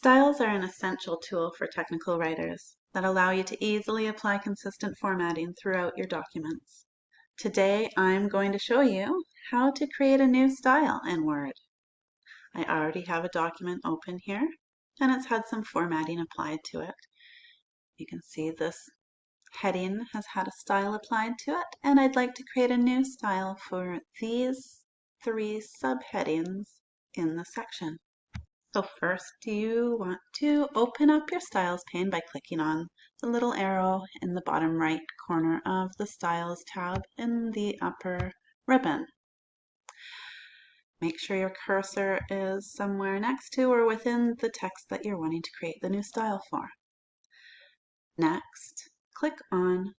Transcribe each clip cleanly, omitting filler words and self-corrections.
Styles are an essential tool for technical writers that allow you to easily apply consistent formatting throughout your documents. Today, I'm going to show you how to create a new style in Word. I already have a document open here, and it's had some formatting applied to it. You can see this heading has had a style applied to it, and I'd like to create a new style for these three subheadings in the section. So first you want to open up your Styles pane by clicking on the little arrow in the bottom right corner of the Styles tab in the upper ribbon. Make sure your cursor is somewhere next to or within the text that you're wanting to create the new style for. Next, click on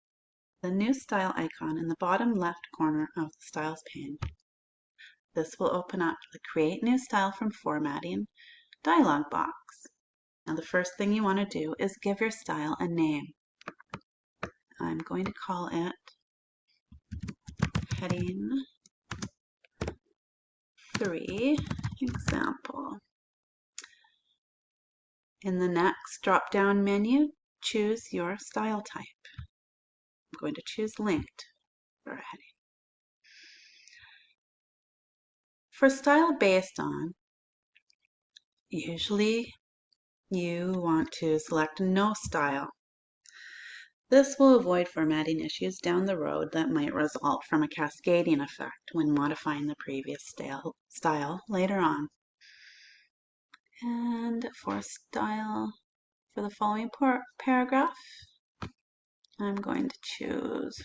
the new style icon in the bottom left corner of the Styles pane. This will open up the Create New Style from Formatting dialog box. Now the first thing you want to do is give your style a name. I'm going to call it Heading 3 Example. In the next drop-down menu, choose your style type. I'm going to choose Linked for a heading. For style based on, usually you want to select No Style. This will avoid formatting issues down the road that might result from a cascading effect when modifying the previous style later on. And for style for the following paragraph, I'm going to choose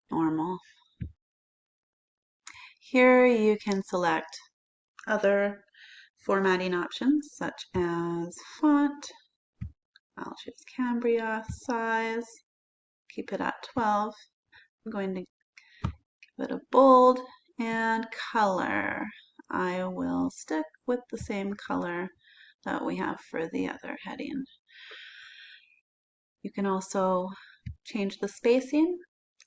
Normal. Here you can select other formatting options such as font. I'll choose Cambria, size, keep it at 12. I'm going to give it a bold, and color. I will stick with the same color that we have for the other heading. You can also change the spacing.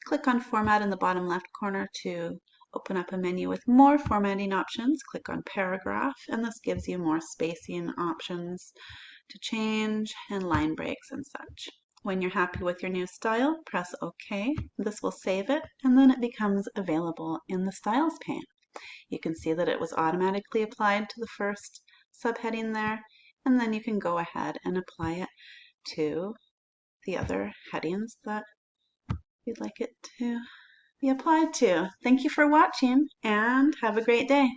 Click on Format in the bottom left corner to open up a menu with more formatting options. Click on Paragraph, and this gives you more spacing options to change and line breaks and such. When you're happy with your new style, press OK. This will save it, and then it becomes available in the Styles pane. You can see that it was automatically applied to the first subheading there, and then you can go ahead and apply it to the other headings that you'd like it to be applied to. Thank you for watching, and have a great day.